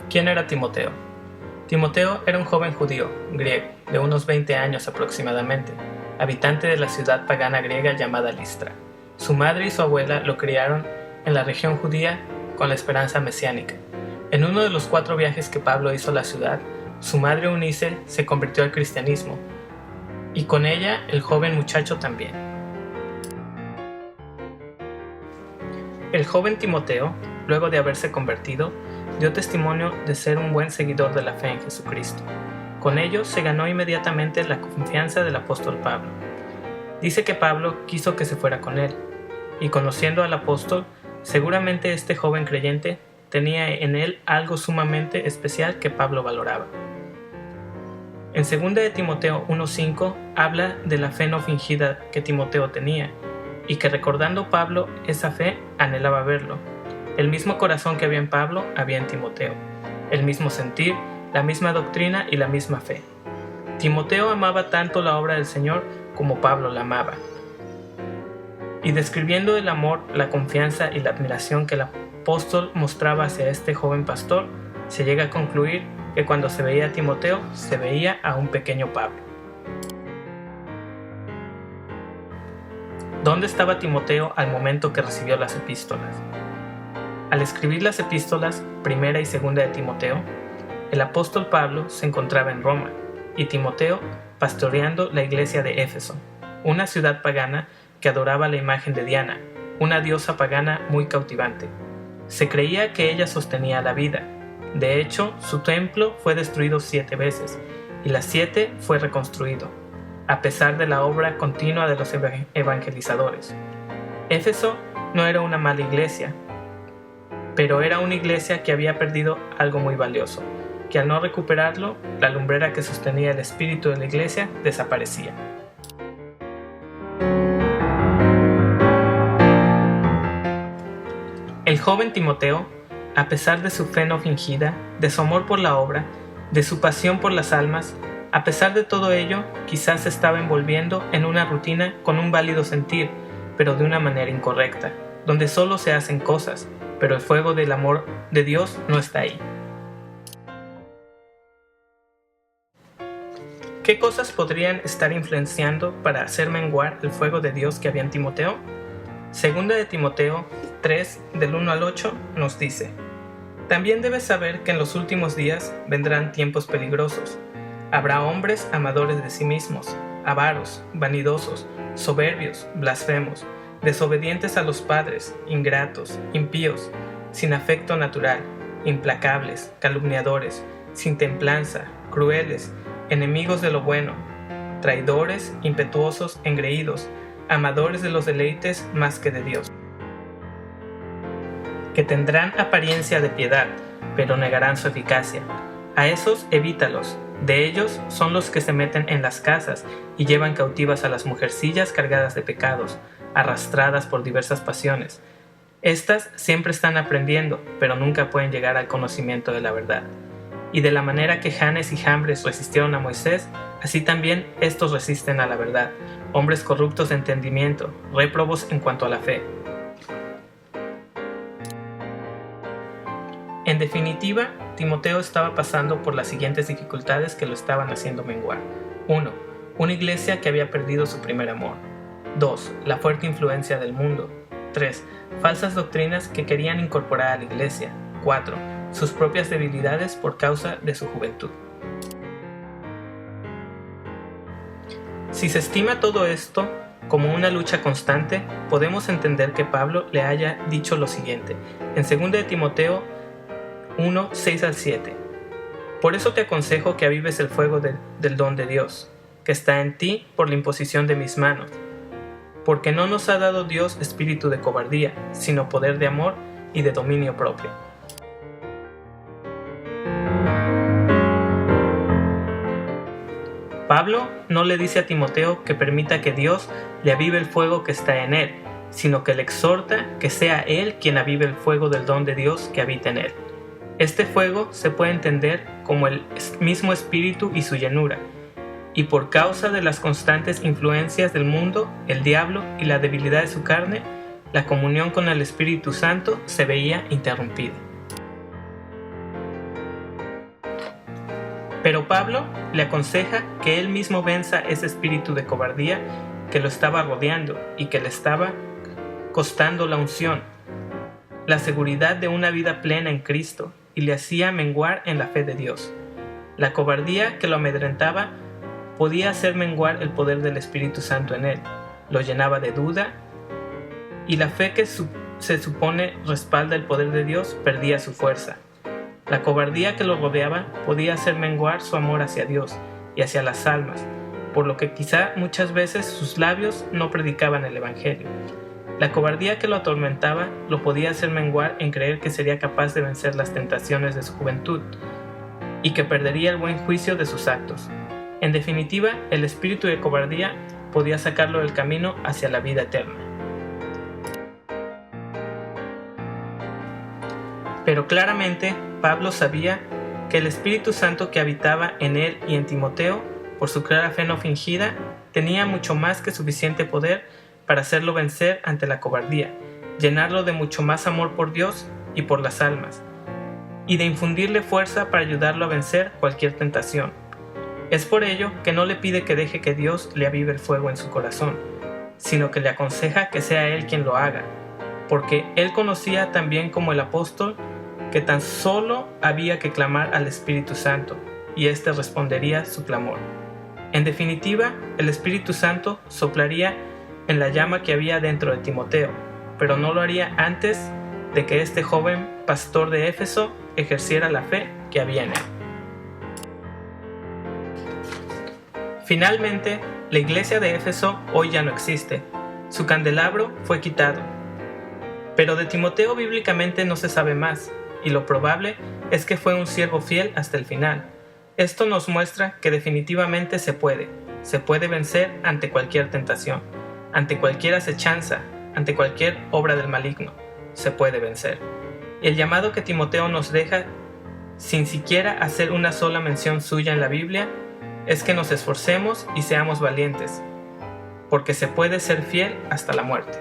¿Quién era Timoteo? Timoteo era un joven judío, griego, de unos 20 años aproximadamente, habitante de la ciudad pagana griega llamada Listra. Su madre y su abuela lo criaron en la región judía con la esperanza mesiánica. En uno de los 4 viajes que Pablo hizo a la ciudad, su madre Eunice se convirtió al cristianismo, y con ella el joven muchacho también. El joven Timoteo, luego de haberse convertido, dio testimonio de ser un buen seguidor de la fe en Jesucristo. Con ello se ganó inmediatamente la confianza del apóstol Pablo. Dice que Pablo quiso que se fuera con él, y conociendo al apóstol, seguramente este joven creyente tenía en él algo sumamente especial que Pablo valoraba. En 2 de Timoteo 1:5 habla de la fe no fingida que Timoteo tenía, y que recordando Pablo esa fe anhelaba verlo. El mismo corazón que había en Pablo había en Timoteo, el mismo sentir, la misma doctrina y la misma fe. Timoteo amaba tanto la obra del Señor como Pablo la amaba. Y describiendo el amor, la confianza y la admiración que el apóstol mostraba hacia este joven pastor, se llega a concluir que cuando se veía a Timoteo, se veía a un pequeño Pablo. ¿Dónde estaba Timoteo al momento que recibió las epístolas? Al escribir las epístolas, 1 y 2 de Timoteo, el apóstol Pablo se encontraba en Roma y Timoteo pastoreando la iglesia de Éfeso, una ciudad pagana que adoraba la imagen de Diana, una diosa pagana muy cautivante. Se creía que ella sostenía la vida. De hecho, su templo fue destruido 7 veces y las 7 fue reconstruido, a pesar de la obra continua de los evangelizadores. Éfeso no era una mala iglesia, pero era una iglesia que había perdido algo muy valioso, que al no recuperarlo, la lumbrera que sostenía el espíritu de la iglesia desaparecía. El joven Timoteo, a pesar de su fe no fingida, de su amor por la obra, de su pasión por las almas, a pesar de todo ello, quizás se estaba envolviendo en una rutina con un válido sentir, pero de una manera incorrecta, donde solo se hacen cosas, pero el fuego del amor de Dios no está ahí. ¿Qué cosas podrían estar influenciando para hacer menguar el fuego de Dios que había en Timoteo? 2 de Timoteo 3, del 1 al 8, nos dice: También debes saber que en los últimos días vendrán tiempos peligrosos. Habrá hombres amadores de sí mismos, avaros, vanidosos, soberbios, blasfemos, desobedientes a los padres, ingratos, impíos, sin afecto natural, implacables, calumniadores, sin templanza, crueles, enemigos de lo bueno, traidores, impetuosos, engreídos, amadores de los deleites más que de Dios, que tendrán apariencia de piedad, pero negarán su eficacia. A esos evítalos. De ellos son los que se meten en las casas y llevan cautivas a las mujercillas cargadas de pecados, arrastradas por diversas pasiones. Estas siempre están aprendiendo, pero nunca pueden llegar al conocimiento de la verdad. Y de la manera que Janes y Jambres resistieron a Moisés, así también estos resisten a la verdad, hombres corruptos de entendimiento, réprobos en cuanto a la fe. En definitiva, Timoteo estaba pasando por las siguientes dificultades que lo estaban haciendo menguar. 1. Una iglesia que había perdido su primer amor. 2. La fuerte influencia del mundo. 3. Falsas doctrinas que querían incorporar a la iglesia. 4. Sus propias debilidades por causa de su juventud. Si se estima todo esto como una lucha constante, podemos entender que Pablo le haya dicho lo siguiente en 2 de Timoteo 1, 6 al 7. Por eso te aconsejo que avives el fuego del don de Dios, que está en ti por la imposición de mis manos. Porque no nos ha dado Dios espíritu de cobardía, sino poder de amor y de dominio propio. Pablo no le dice a Timoteo que permita que Dios le avive el fuego que está en él, sino que le exhorta que sea él quien avive el fuego del don de Dios que habita en él. Este fuego se puede entender como el mismo espíritu y su llenura, y por causa de las constantes influencias del mundo, el diablo y la debilidad de su carne, la comunión con el Espíritu Santo se veía interrumpida. Pero Pablo le aconseja que él mismo venza ese espíritu de cobardía que lo estaba rodeando y que le estaba costando la unción, la seguridad de una vida plena en Cristo, y le hacía menguar en la fe de Dios. La cobardía que lo amedrentaba podía hacer menguar el poder del Espíritu Santo en él, lo llenaba de duda, y la fe que se supone respalda el poder de Dios perdía su fuerza. La cobardía que lo rodeaba podía hacer menguar su amor hacia Dios y hacia las almas, por lo que quizá muchas veces sus labios no predicaban el Evangelio. La cobardía que lo atormentaba lo podía hacer menguar en creer que sería capaz de vencer las tentaciones de su juventud y que perdería el buen juicio de sus actos. En definitiva, el espíritu de cobardía podía sacarlo del camino hacia la vida eterna. Pero claramente, Pablo sabía que el Espíritu Santo que habitaba en él y en Timoteo, por su clara fe no fingida, tenía mucho más que suficiente poder para hacerlo vencer ante la cobardía, llenarlo de mucho más amor por Dios y por las almas, y de infundirle fuerza para ayudarlo a vencer cualquier tentación. Es por ello que no le pide que deje que Dios le avive el fuego en su corazón, sino que le aconseja que sea él quien lo haga, porque él conocía tan bien como el apóstol que tan solo había que clamar al Espíritu Santo, y éste respondería su clamor. En definitiva, el Espíritu Santo soplaría en la llama que había dentro de Timoteo, pero no lo haría antes de que este joven pastor de Éfeso ejerciera la fe que había en él. Finalmente, la iglesia de Éfeso hoy ya no existe. Su candelabro fue quitado. Pero de Timoteo bíblicamente no se sabe más, y lo probable es que fue un siervo fiel hasta el final. Esto nos muestra que definitivamente se puede vencer ante cualquier tentación, ante cualquier acechanza, ante cualquier obra del maligno. Se puede vencer. Y el llamado que Timoteo nos deja, sin siquiera hacer una sola mención suya en la Biblia, es que nos esforcemos y seamos valientes, porque se puede ser fiel hasta la muerte.